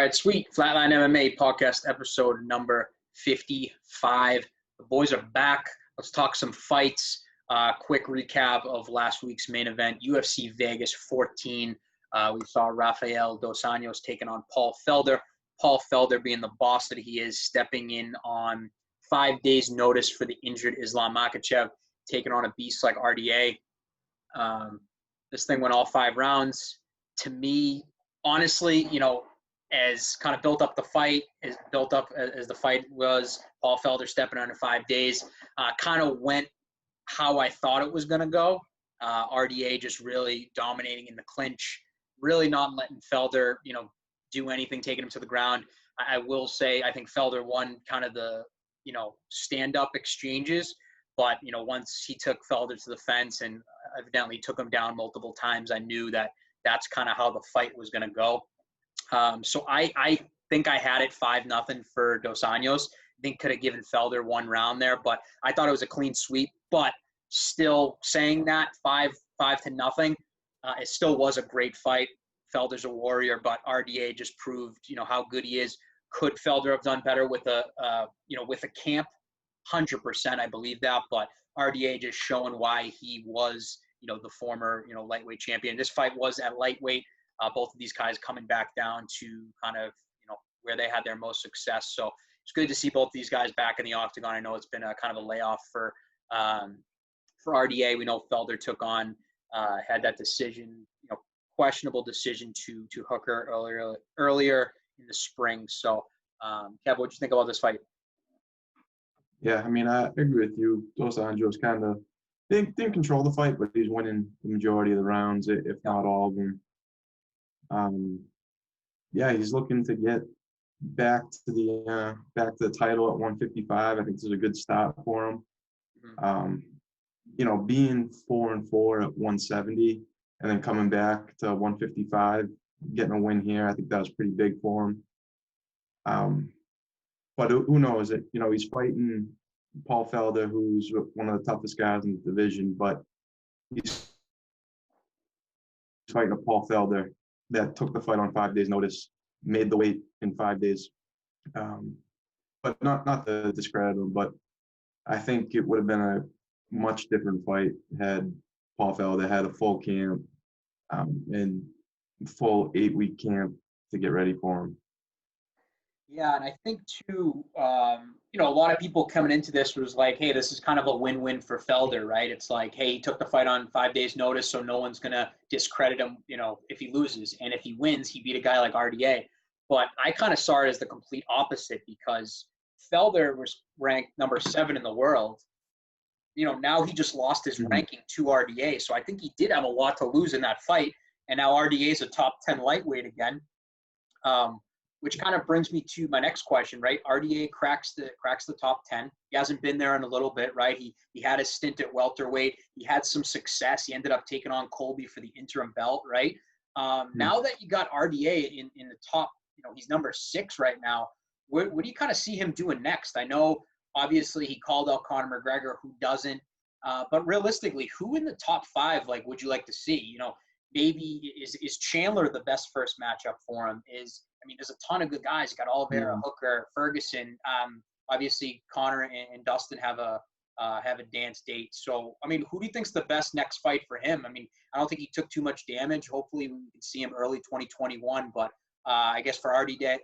right, sweet. Flatline MMA podcast episode number 55. The boys are back. Let's talk some fights. Quick recap of last week's main event, UFC Vegas 14. We saw Rafael Dos Anjos taking on Paul Felder. Paul Felder, being the boss that he is, stepping in on 5 days' notice for the injured Islam Makhachev, taking on a beast like RDA. This thing went all 5 rounds. To me, honestly, as kind of built up the fight, as built up as the fight was, Paul Felder stepping under 5 days, kind of went how I thought it was going to go. RDA just really dominating in the clinch, really not letting Felder, do anything, taking him to the ground. I will say I think Felder won kind of the, stand-up exchanges, but, once he took Felder to the fence and evidently took him down multiple times, I knew that that's kind of how the fight was going to go. So I think I had it 5-0 for Dos Anjos. I think could have given Felder 1 round there, but I thought it was a clean sweep. But still saying that 5-0, it still was a great fight. Felder's a warrior, but RDA just proved, how good he is. Could Felder have done better with a camp? 100%, I believe that. But RDA just showing why he was, the former, lightweight champion. This fight was at lightweight. Both of these guys coming back down to kind of, where they had their most success. So it's good to see both these guys back in the octagon. I know it's been a kind of a layoff for RDA. We know Felder took on, had that decision, questionable decision to Hooker earlier in the spring. So, Kev, what'd you think about this fight? Yeah, I agree with you. Dos Anjos kind of didn't control the fight, but he's winning the majority of the rounds, if not all of them. He's looking to get back to the title at 155. I think this is a good start for him. Being 4-4 at 170 and then coming back to 155, getting a win here, I think that was pretty big for him. But who knows? He's fighting Paul Felder, who's one of the toughest guys in the division, but he's fighting a Paul Felder that took the fight on 5 days' notice, made the weight in 5 days. But not to discredit him, but I think it would have been a much different fight had Paul Felder had a full camp and full 8-week camp to get ready for him. Yeah, and I think too, a lot of people coming into this was like, hey, this is kind of a win-win for Felder, right? It's like, hey, he took the fight on 5 days' notice, so no one's going to discredit him, if he loses. And if he wins, he beat a guy like RDA. But I kind of saw it as the complete opposite because Felder was ranked number 7 in the world. Now he just lost his ranking to RDA. So I think he did have a lot to lose in that fight. And now RDA is a top 10 lightweight again. Which kind of brings me to my next question, right? RDA cracks the top 10. He hasn't been there in a little bit, right? He had a stint at welterweight. He had some success. He ended up taking on Colby for the interim belt, right? Now that you got RDA in the top, he's number 6 right now. What do you kind of see him doing next? I know, obviously, he called out Conor McGregor, who doesn't. But realistically, who in the top 5, would you like to see? Maybe is Chandler the best first matchup for him? There's a ton of good guys. You got Oliveira, Hooker, Ferguson. Obviously, Conor and Dustin have a dance date. So, who do you think's the best next fight for him? I don't think he took too much damage. Hopefully, we can see him early 2021. But I guess for RDA,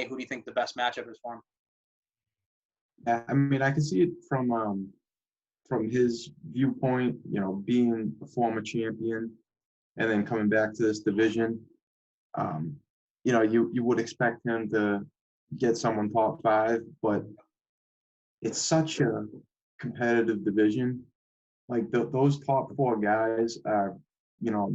who do you think the best matchup is for him? Yeah, I can see it from his viewpoint. Being a former champion and then coming back to this division. You would expect him to get someone top 5, but it's such a competitive division. Those top 4 guys are, a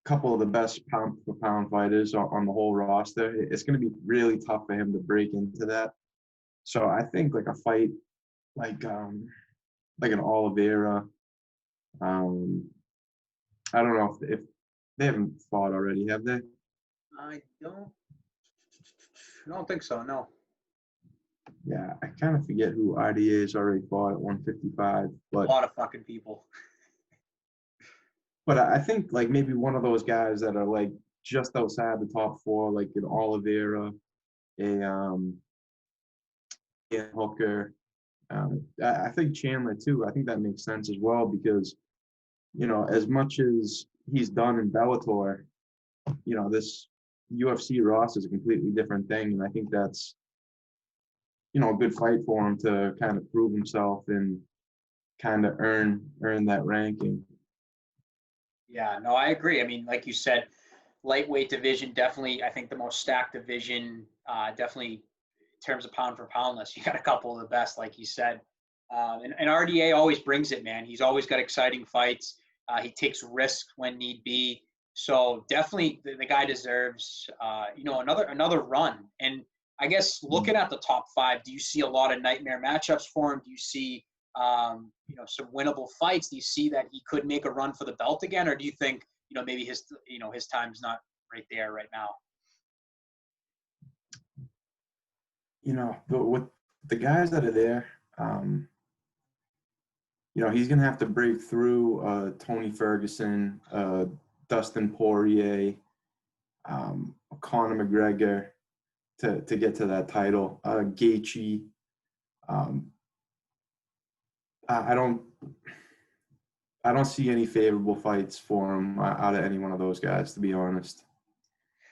couple of the best pound-for-pound fighters on the whole roster. It's going to be really tough for him to break into that. So I think a fight like an Oliveira. I don't know if they haven't fought already, have they? I don't think so, no. Yeah, I kind of forget who RDA has already fought at 155. But a lot of fucking people. But I think maybe one of those guys that are just outside the top four, like an Oliveira, a Dan Hooker. I think Chandler too. I think that makes sense as well because, as much as he's done in Bellator, this UFC roster is a completely different thing, and I think that's, a good fight for him to kind of prove himself and kind of earn that ranking. Yeah, no, I agree. I mean, like you said, lightweight division, definitely, I think the most stacked division, definitely in terms of pound for pound list. You got a couple of the best, like you said. And RDA always brings it, man. He's always got exciting fights. He takes risks when need be. So definitely the guy deserves, another run. And I guess looking at the top five, do you see a lot of nightmare matchups for him? Do you see, some winnable fights? Do you see that he could make a run for the belt again? Or do you think, maybe his time's not right there right now? But with the guys that are there, he's going to have to break through Tony Ferguson, Dustin Poirier, Conor McGregor to get to that title. Gaethje. I don't see any favorable fights for him out of any one of those guys, to be honest.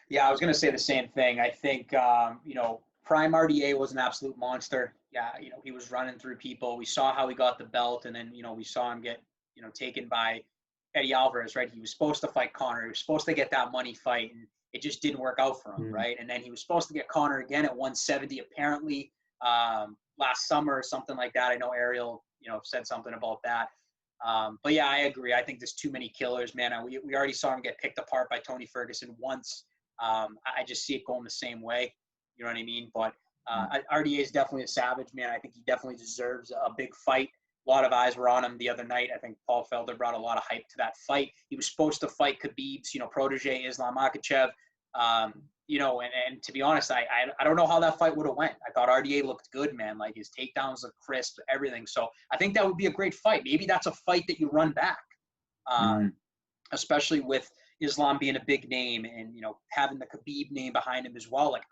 Yeah, I was going to say the same thing. I think, Prime RDA was an absolute monster. Yeah, he was running through people. We saw how he got the belt, and then, we saw him get, taken by Eddie Alvarez, right? He was supposed to fight Conor. He was supposed to get that money fight, and it just didn't work out for him, right? And then he was supposed to get Conor again at 170, apparently, last summer or something like that. I know Ariel, said something about that. But yeah, I agree. I think there's too many killers, man. We already saw him get picked apart by Tony Ferguson once. I just see it going the same way. You know what I mean? But RDA is definitely a savage, man. I think he definitely deserves a big fight. A lot of eyes were on him the other night. I think Paul Felder brought a lot of hype to that fight. He was supposed to fight Khabib's, protege Islam Makhachev. And to be honest, I don't know how that fight would have went. I thought RDA looked good, man. Like his takedowns looked crisp, everything. So I think that would be a great fight. Maybe that's a fight that you run back, especially with Islam being a big name and, having the Khabib name behind him as well. Like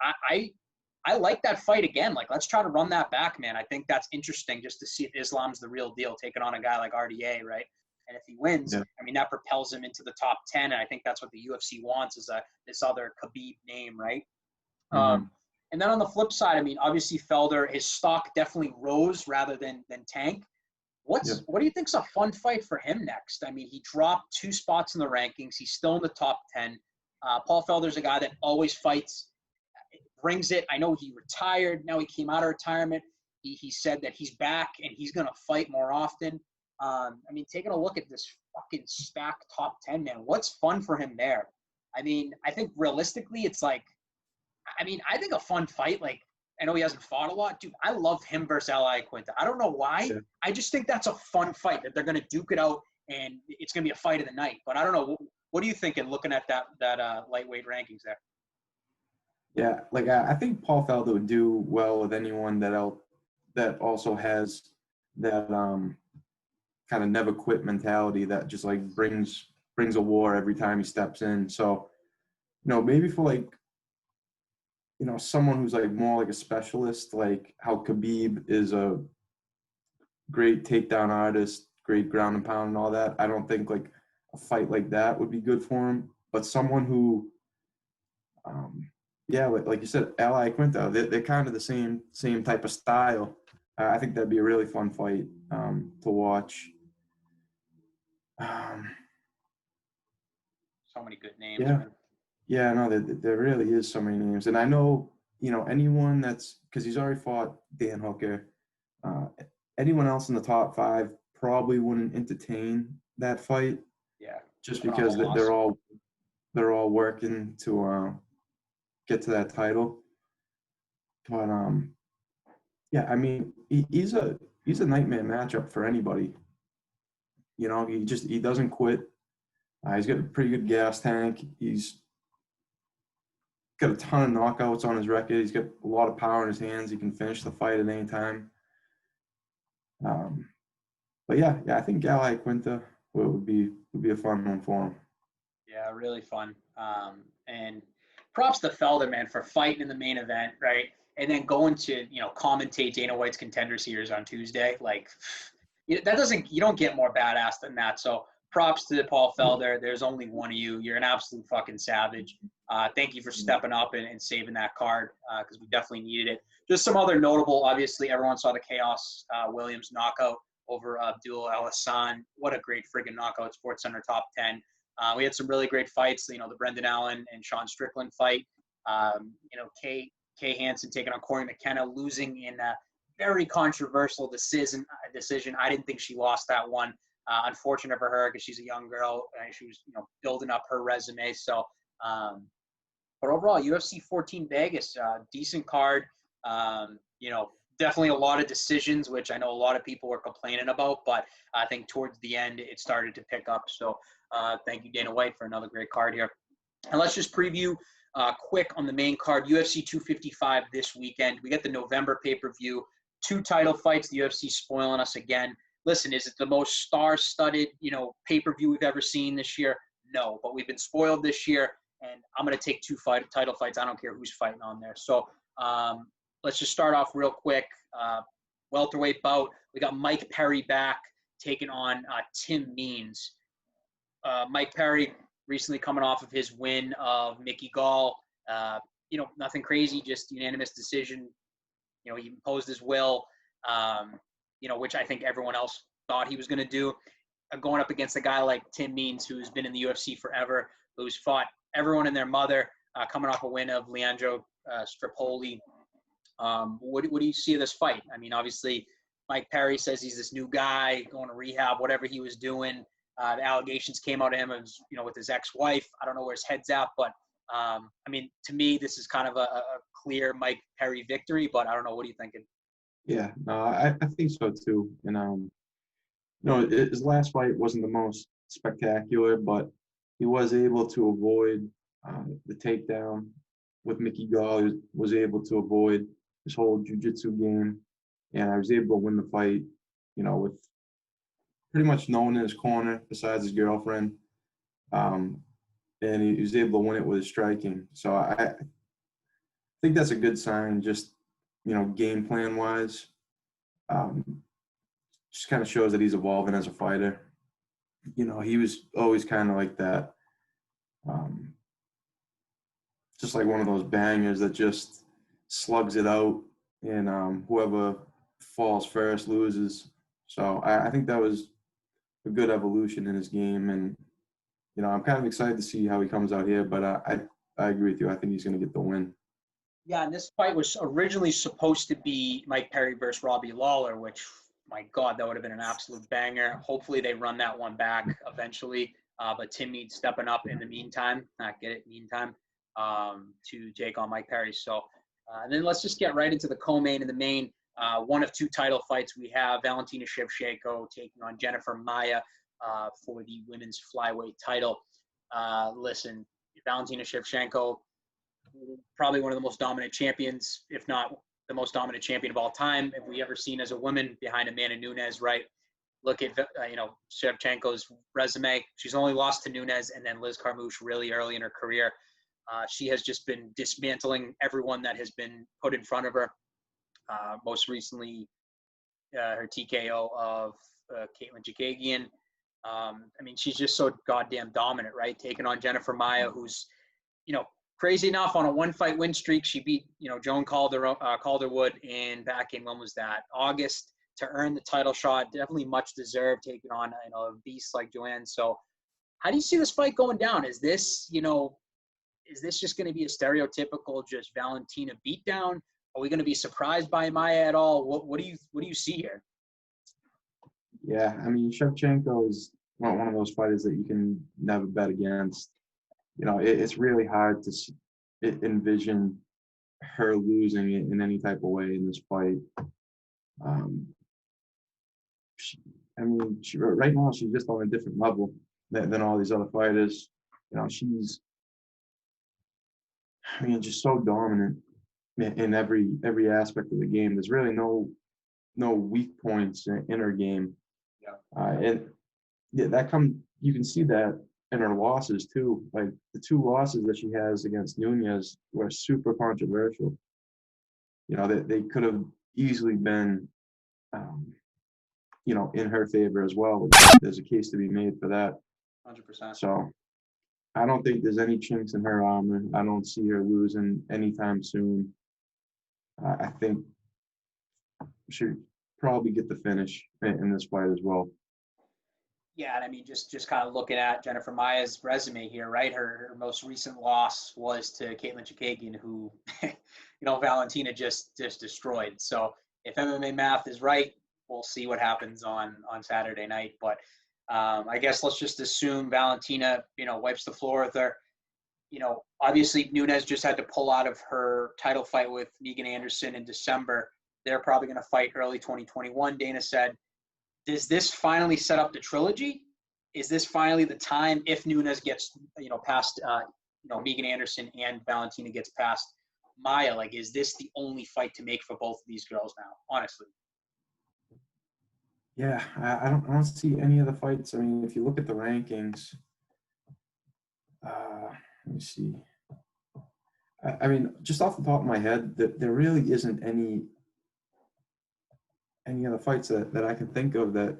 I like that fight again. Like, let's try to run that back, man. I think that's interesting just to see if Islam's the real deal, taking on a guy like RDA, right? And if he wins, Yeah. I mean, that propels him into the top 10. And I think that's what the UFC wants is this other Khabib name, right? And then on the flip side, I mean, obviously Felder, his stock definitely rose rather than tank. What do you think's a fun fight for him next? I mean, he dropped 2 spots in the rankings. He's still in the top 10. Paul Felder's a guy that always fights, brings it. I know he retired. Now he came out of retirement. He said that he's back and he's going to fight more often. I mean, taking a look at this fucking stacked top 10, man, what's fun for him there? I mean, I think realistically, it's like, I think a fun fight, like, I know he hasn't fought a lot. Dude, I love him versus Al Iaquinta. I don't know why. Yeah. I just think that's a fun fight, that they're going to duke it out and it's going to be a fight of the night. But I don't know. What are you thinking looking at that lightweight rankings there? Yeah, like I think Paul Felder would do well with anyone that also has that kind of never quit mentality that just like brings a war every time he steps in. So, maybe for like, someone who's like more like a specialist, like how Khabib is a great takedown artist, great ground and pound and all that. I don't think like a fight like that would be good for him. But someone who, like you said, Al Iaquinta, they're kind of the same type of style. I think that'd be a really fun fight to watch. So many good names, Yeah, man. yeah, no, there really is so many names, and I know anyone that's because he's already fought Dan Hooker. Anyone else in the top 5 probably wouldn't entertain that fight. Yeah. Just because they're all working to get to that title. But yeah, I mean, he's a nightmare matchup for anybody. He doesn't quit. He's got a pretty good gas tank. He's got a ton of knockouts on his record. He's got a lot of power in his hands. He can finish the fight at any time. But yeah, I think Al Iaquinta would be a fun one for him. Yeah, really fun. And props to Felder, man, for fighting in the main event, right? And then going to, commentate Dana White's Contender Series on Tuesday. Like, you don't get more badass than that. So props to Paul Felder. There's only one of you. You're an absolute fucking savage. Thank you for stepping up and saving that card because we definitely needed it. Just some other notable, obviously, everyone saw the Chaos Williams knockout over Abdul Alhassan. What a great friggin' knockout, Sports Center top 10. We had some really great fights, the Brendan Allen and Sean Strickland fight. Kay Hansen taking on Corey McKenna, losing in a very controversial decision. I didn't think she lost that one. Unfortunate for her because she's a young girl. She was, building up her resume. So, but overall, UFC 14 Vegas, decent card. Definitely a lot of decisions, which I know a lot of people were complaining about, but I think towards the end it started to pick up. So thank you, Dana White, for another great card here. And let's just preview quick on the main card, UFC 255 this weekend. We get the November pay-per-view, 2 title fights, the UFC spoiling us again. Listen, is it the most star-studded, pay-per-view we've ever seen this year? No, but we've been spoiled this year, and I'm going to take 2 title fights. I don't care who's fighting on there. So let's just start off real quick. Welterweight bout. We got Mike Perry back taking on Tim Means. Mike Perry recently coming off of his win of Mickey Gall. Nothing crazy, just unanimous decision. He imposed his will, which I think everyone else thought he was going to do. Going up against a guy like Tim Means, who's been in the UFC forever, who's fought everyone and their mother, coming off a win of Leandro Strapoli. What do you see of this fight? I mean, obviously, Mike Perry says he's this new guy going to rehab, whatever he was doing. The allegations came out of him as, with his ex-wife. I don't know where his head's at, but to me, this is kind of a clear Mike Perry victory. But I don't know. What are you thinking? Yeah, no, I think so too. And his last fight wasn't the most spectacular, but he was able to avoid the takedown with Mickey Gall. He was able to avoid his whole jiu-jitsu game, and I was able to win the fight, with pretty much no one in his corner besides his girlfriend. And he was able to win it with his striking. So I think that's a good sign, just, game plan wise. Just kind of shows that he's evolving as a fighter. He was always kind of like that. Just like one of those bangers that just slugs it out, and whoever falls first loses. So I think that was a good evolution in his game, and I'm kind of excited to see how he comes out here. But I agree with you. I think he's going to get the win. Yeah, and this fight was originally supposed to be Mike Perry versus Robbie Lawler, which, my God, that would have been an absolute banger. Hopefully they run that one back eventually. But Tim Means stepping up in the meantime, to take on Mike Perry. So and then let's just get right into the co-main and the main. One of 2 title fights we have. Valentina Shevchenko taking on Jennifer Maia for the women's flyweight title. Listen, Valentina Shevchenko, probably one of the most dominant champions, if not the most dominant champion of all time, if we ever seen as a woman, behind Amanda Nunes, right? Look at, Shevchenko's resume. She's only lost to Nunes and then Liz Carmouche really early in her career. She has just been dismantling everyone that has been put in front of her. Most recently, her TKO of Caitlin Chikagian. She's just so goddamn dominant, right? Taking on Jennifer Maia, who's, crazy enough, on a 1-fight win streak. She beat, Joan Calderwood back in, when was that? August, to earn the title shot. Definitely much deserved, taking on, a beast like Joanne. So how do you see this fight going down? Is this just going to be a stereotypical just Valentina beatdown? Are we going to be surprised by Maia at all? What do you see here? Yeah, Shevchenko is one of those fighters that you can never bet against. It's really hard to envision her losing it in any type of way in this fight. Right now she's just on a different level than all these other fighters. She's, just so dominant in every aspect of the game. There's really no weak points in her game. Yeah. And yeah, you can see that and her losses too. Like the two losses that she has against Nunez were super controversial. You know, they could have easily been, um, you know, in her favor as well. There's a case to be made for that. 100%. So I don't think there's any chinks in her armor. I don't see her losing anytime soon. I think she'll probably get the finish in this fight as well. Yeah, and I mean, just kind of looking at Jennifer Maia's resume here, right? Her most recent loss was to Caitlin Chookagian, who, Valentina just destroyed. So if MMA math is right, we'll see what happens on Saturday night. But I guess let's just assume Valentina, wipes the floor with her. Obviously Nunez just had to pull out of her title fight with Megan Anderson in December. They're probably going to fight early 2021, Dana said. Does this finally set up the trilogy? Is this finally the time if Nunez gets, past, Megan Anderson and Valentina gets past Maia? Like, is this the only fight to make for both of these girls now, honestly? Yeah, I don't see any of the fights. I mean, if you look at the rankings, let me see. I mean, just off the top of my head, that there really isn't any other fights that I can think of that.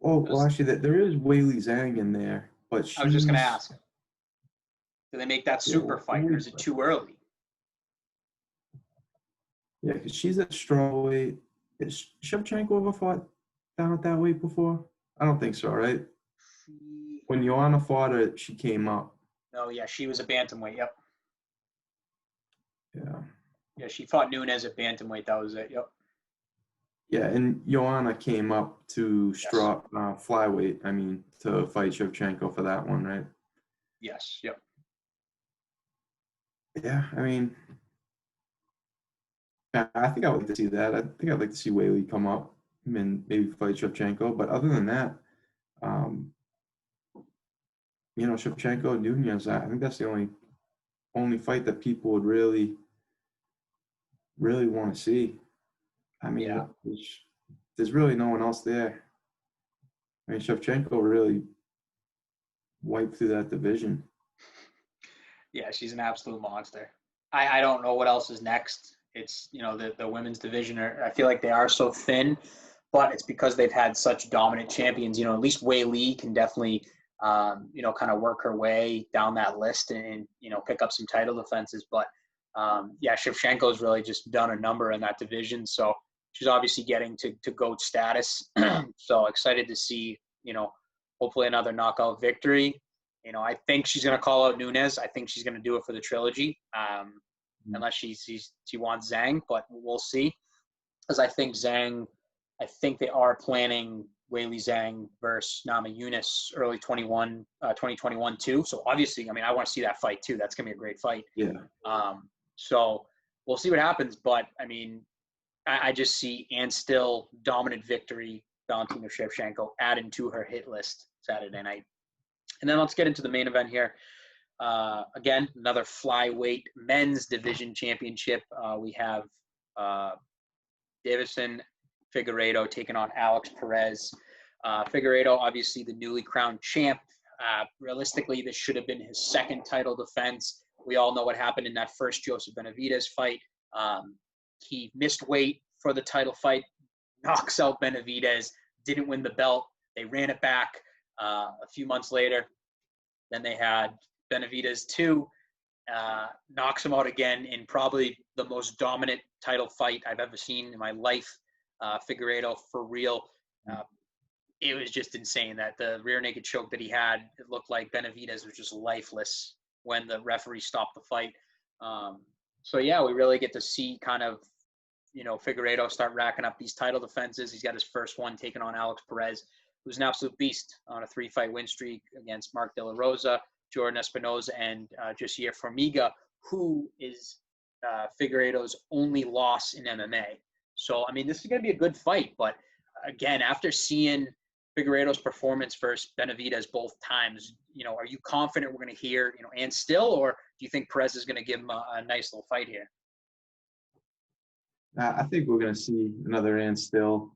Oh, well, actually, that there is Weili Zhang in there, but I was just going to she's ask, do they make that yeah, super fight, or is it too early? yeah, because she's at strawweight. Is Shevchenko ever fought down at that weight before? I don't think so, right? When Joanna fought her, she came up. Oh, yeah, she was a bantamweight, yep. Yeah. Yeah, she fought Nunez at bantamweight, that was it, yep. Yeah, and Joanna came up to flyweight, to fight Shevchenko for that one, right? Yes, yep. Yeah, I mean, I think I would like to see that. I think I'd like to see Weili come up and maybe fight Shevchenko. But other than that, Shevchenko, Nunez, I think that's the only fight that people would really, really want to see. I mean, yeah. there's really no one else there. I mean, Shevchenko really wiped through that division. Yeah, she's an absolute monster. I don't know what else is next. It's, the women's division, I feel like they are so thin, but it's because they've had such dominant champions. At least Weili can definitely, kind of work her way down that list and pick up some title defenses. But, Shevchenko's really just done a number in that division. So she's obviously getting to GOAT status. So excited to see, hopefully another knockout victory. I think she's going to call out Nunez. I think she's going to do it for the trilogy, unless she wants Zhang, but we'll see. Because I think they are planning Weili Zhang versus Nama Yunus early 2021 too. So obviously, I want to see that fight too. That's going to be a great fight. Yeah. So we'll see what happens. But, I just see and still dominant victory, Valentina Shevchenko, adding to her hit list Saturday night. And then let's get into the main event here. Again, another flyweight men's division championship. We have Deiveson Figueiredo taking on Alex Perez. Figueiredo, obviously the newly crowned champ. Realistically, this should have been his second title defense. We all know what happened in that first Joseph Benavidez fight. He missed weight for the title fight, knocks out Benavidez, didn't win the belt. They ran it back. A few months later, then they had Benavidez 2, knocks him out again in probably the most dominant title fight I've ever seen in my life. Figueiredo, for real. It was just insane that the rear naked choke that he had, it looked like Benavidez was just lifeless when the referee stopped the fight. So, yeah, we really get to see kind of, Figueiredo start racking up these title defenses. He's got his first one taken on Alex Perez, who's an absolute beast on a 3-fight win streak against Mark De La Rosa, Jordan Espinoza, and Josier Formiga, who is Figueiredo's only loss in MMA. So, this is going to be a good fight. But, again, after seeing Figueiredo's performance versus Benavidez both times, are you confident we're going to hear, and still, or do you think Perez is going to give him a nice little fight here? I think we're going to see another and still.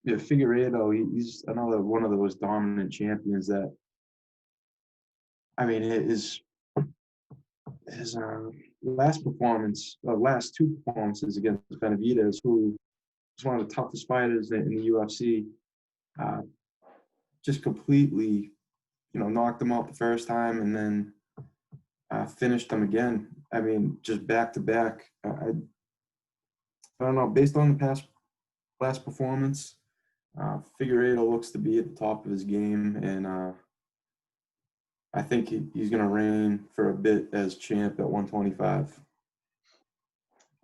yeah, Figueiredo, he's another one of those dominant champions that, I mean, his last performance, last two performances against Benavidez, who is one of the toughest fighters in the UFC, uh, just completely, knocked him out the first time and then finished him again. I mean, just back to back. I don't know. Based on the last performance, Figueiredo looks to be at the top of his game, and I think he's going to reign for a bit as champ at 125.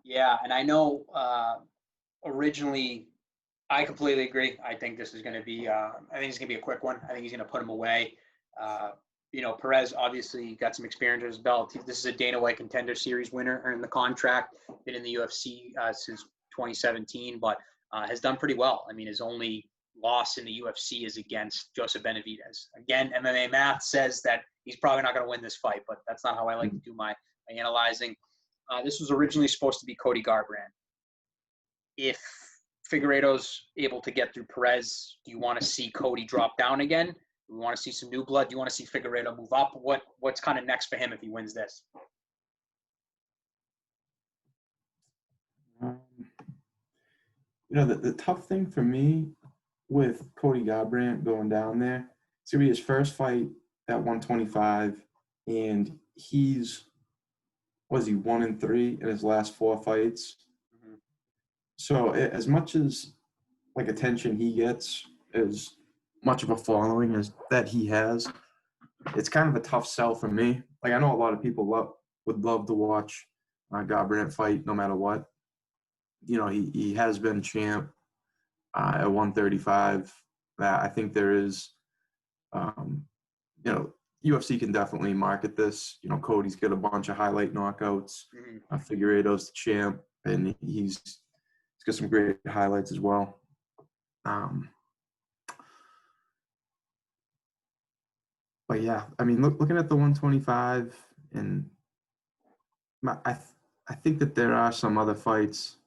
Yeah, and I know originally I completely agree. I think this is going to be. I think it's going to be a quick one. I think he's going to put him away. Perez obviously got some experience under his belt. This is a Dana White Contender Series winner, earned the contract, been in the UFC since 2017, but has done pretty well. I mean, his only loss in the UFC is against Joseph Benavidez. Again, MMA math says that he's probably not going to win this fight, but that's not how I like to do my analyzing. This was originally supposed to be Cody Garbrandt. If Figueiredo's able to get through Perez, do you want to see Cody drop down again? Do we want to see some new blood? Do you want to see Figueiredo move up? What's kind of next for him if he wins this? The tough thing for me with Cody Garbrandt going down there, it's going to be his first fight at 125, and was he 1-3 in his last 4 fights? Mm-hmm. So as much as like attention he gets, as much of a following as that he has, it's kind of a tough sell for me. Like, I know a lot of people would love to watch Garbrandt fight no matter what. He has been champ at 135. I think there is, UFC can definitely market this. Cody's got a bunch of highlight knockouts. Mm-hmm. Figueiredo's the champ, and he's got some great highlights as well. But yeah, I mean, looking at the 125, and I think that there are some other fights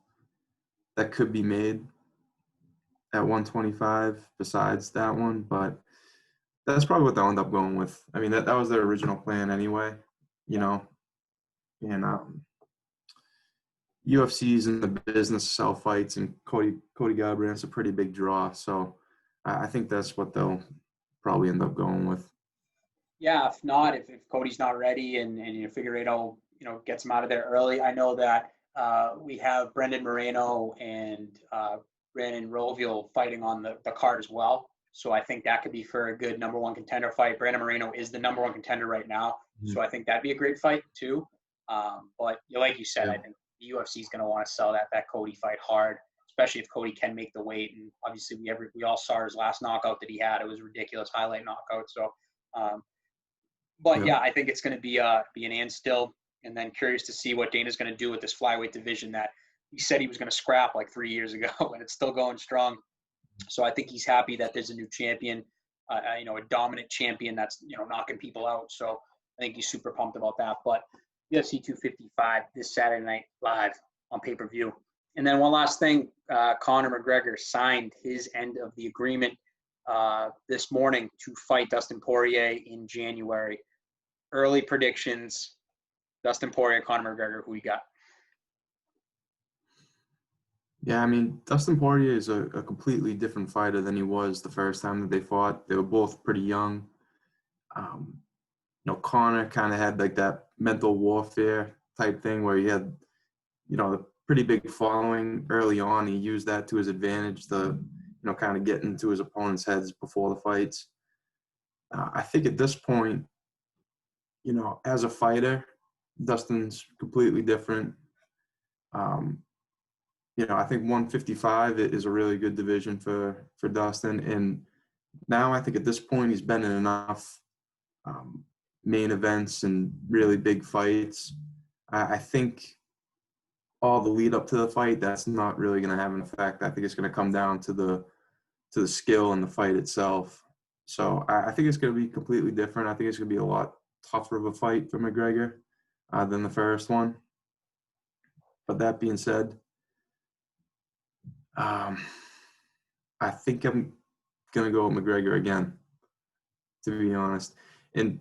that could be made at 125 besides that one, but that's probably what they'll end up going with. I mean, that was their original plan anyway, and UFC's in the business of sell fights, and Cody Garbrandt's a pretty big draw, so I think that's what they'll probably end up going with. Yeah, if not, if Cody's not ready and Figueiredo, gets him out of there early. I know that we have Brendan Moreno and Brandon Royval fighting on the card as well. So I think that could be for a good number one contender fight. Brandon Moreno is the number one contender right now. Mm-hmm. So I think that'd be a great fight too. But like you said, I think the UFC is going to want to sell that Cody fight hard, especially if Cody can make the weight. And obviously we all saw his last knockout that he had. It was a ridiculous highlight knockout. So, I think it's going to be an and still. And then curious to see what Dana's going to do with this flyweight division that he said he was going to scrap like 3 years ago, and it's still going strong. So I think he's happy that there's a new champion, a dominant champion that's, knocking people out. So I think he's super pumped about that. But UFC 255 this Saturday night live on pay-per-view. And then one last thing, Conor McGregor signed his end of the agreement this morning to fight Dustin Poirier in January. Early predictions, Dustin Poirier, Conor McGregor, who you got? Yeah, I mean, Dustin Poirier is a completely different fighter than he was the first time that they fought. They were both pretty young. Conor kind of had like that mental warfare type thing where he had, a pretty big following early on. He used that to his advantage to, kind of get into his opponent's heads before the fights. I think at this point, as a fighter, Dustin's completely different. I think 155 is a really good division for Dustin. And now I think at this point he's been in enough main events and really big fights. I think all the lead up to the fight, that's not really going to have an effect. I think it's going to come down to the skill and the fight itself. So I think it's going to be completely different. I think it's going to be a lot tougher of a fight for McGregor than the first one. But that being said, I think I'm gonna go with McGregor again, to be honest. And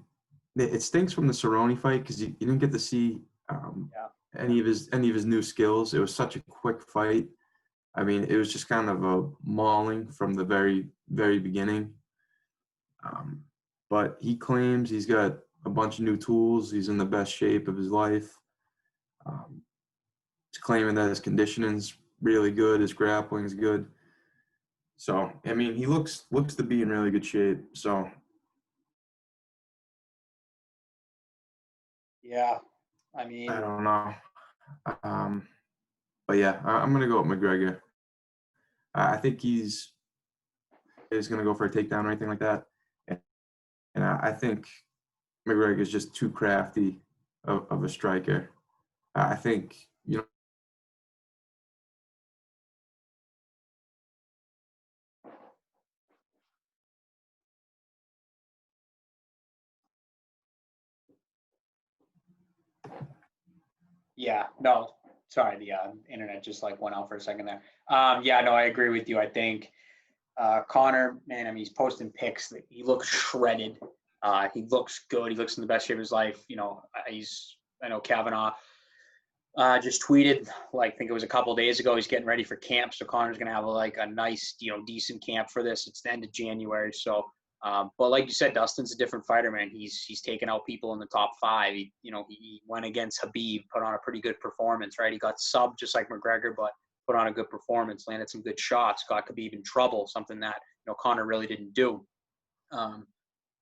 it stinks from the Cerrone fight because you didn't get to see Yeah. any of his new skills. It was such a quick fight. I mean, it was just kind of a mauling from the very, very beginning. Um, but he claims he's got a bunch of new tools. He's in the best shape of his life. Um, he's claiming that his conditioning's really good. His grappling's good. So, I mean, he looks to be in really good shape. So, Yeah. I I mean, don't know. Um, but yeah, I'm gonna go with McGregor. I think he's going to go for a takedown or anything like that. And I think McGregor is just too crafty of a striker. I think, you know, yeah, no, sorry, the internet just like went out for a second there. Yeah, no, I agree with you. I think Connor, man, I mean, he's posting pics that he looks shredded. He looks good. He looks in the best shape of his life. You know, I know Kavanaugh just tweeted, like, I think it was a couple of days ago, he's getting ready for camp. So Connor's going to have a nice, decent camp for this. It's the end of January. So, but like you said, Dustin's a different fighter, man. He's taken out people in the top 5. He went against Habib, put on a pretty good performance, right? He got subbed just like McGregor, but put on a good performance, landed some good shots, got Khabib in trouble, something that, Connor really didn't do. Um,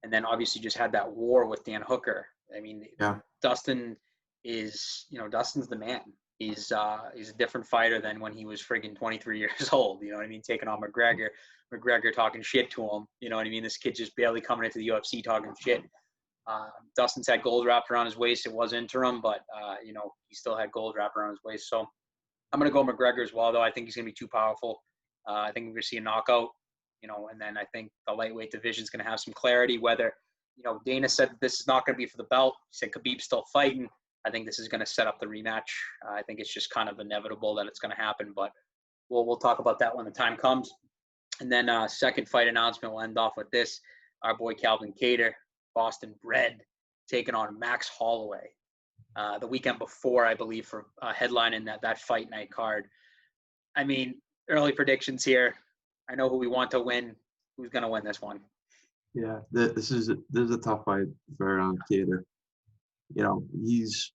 and then obviously just had that war with Dan Hooker. I mean, yeah, Dustin Dustin's the man. He's a different fighter than when he was friggin' 23 years old. You know what I mean? Taking on McGregor talking shit to him. You know what I mean? This kid just barely coming into the UFC talking shit. Dustin's had gold wrapped around his waist. It was interim, but he still had gold wrapped around his waist. So I'm gonna go McGregor as well, though. I think he's gonna be too powerful. I think we're gonna see a knockout. And then I think the lightweight division is gonna have some clarity. Whether Dana said that this is not gonna be for the belt. He said Khabib's still fighting. I think this is going to set up the rematch. I think it's just kind of inevitable that it's going to happen, but we'll talk about that when the time comes. And then second fight announcement, we'll end off with this. Our boy Calvin Kattar, Boston bred, taking on Max Holloway. The weekend before, I believe, for headlining that fight night card. I mean, early predictions here. I know who we want to win. Who's going to win this one? yeah. This is a tough fight for Kattar. He's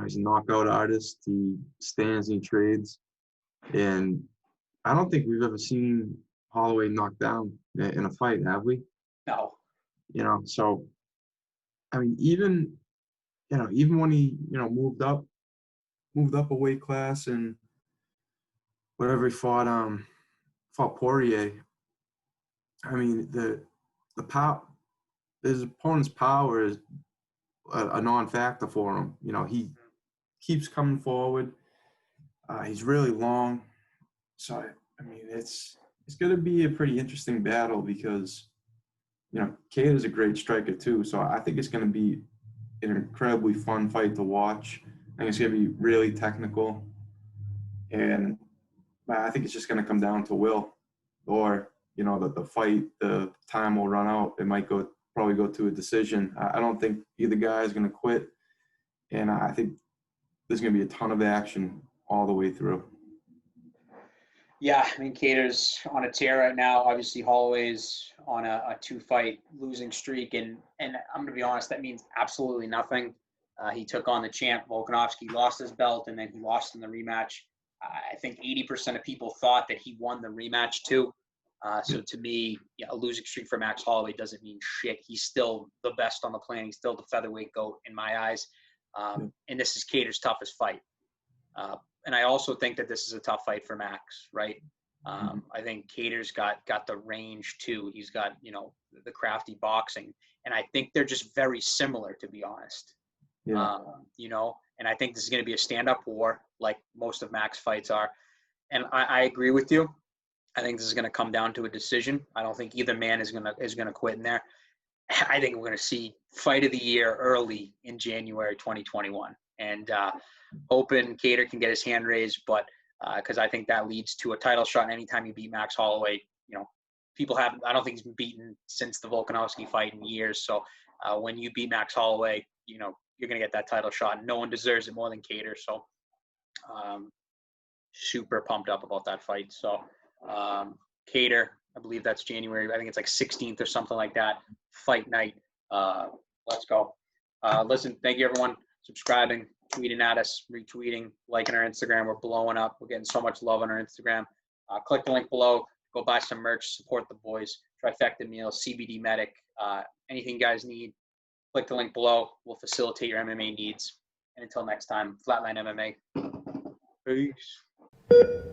he's a knockout artist. He stands and he trades, and I don't think we've ever seen Holloway knocked down in a fight, have we? No. So I mean, even when he moved up a weight class and whatever he fought Poirier. I mean, the power, his opponent's power is a non-factor for him. He keeps coming forward. He's really long, so I mean, it's going to be a pretty interesting battle because Kattar's a great striker too. So I think it's going to be an incredibly fun fight to watch. I think it's going to be really technical, and I think it's just going to come down to will, or the fight, the time will run out. It might probably go to a decision. I don't think either guy is going to quit, and I think there's going to be a ton of action all the way through. Yeah, I mean, Kattar's on a tear right now. Obviously, Holloway's on a 2-fight losing streak, and I'm going to be honest, that means absolutely nothing. He took on the champ Volkanovski, lost his belt, and then he lost in the rematch. I think 80% of people thought that he won the rematch too. So to me, a losing streak for Max Holloway doesn't mean shit. He's still the best on the planet. He's still the featherweight GOAT in my eyes. And this is Kattar's toughest fight. And I also think that this is a tough fight for Max, right? I think Kattar's got the range too. He's got, the crafty boxing. And I think they're just very similar, to be honest. Yeah. And I think this is going to be a stand-up war like most of Max fights are. And I agree with you. I think this is going to come down to a decision. I don't think either man is going to quit in there. I think we're going to see fight of the year early in January 2021. And hoping Kattar can get his hand raised. But because I think that leads to a title shot anytime you beat Max Holloway. I don't think he's been beaten since the Volkanovski fight in years. So when you beat Max Holloway, you're going to get that title shot. No one deserves it more than Kattar. So super pumped up about that fight. So Kattar, I believe that's January. I think it's like 16th or something like that. Fight night. Let's go. Listen, thank you everyone subscribing, tweeting at us, retweeting, liking our Instagram. We're blowing up. We're getting so much love on our Instagram. Click the link below. Go buy some merch. Support the boys. Trifecta Meals, CBD Medic. Anything you guys need, click the link below. We'll facilitate your MMA needs. And until next time, Flatline MMA. Peace.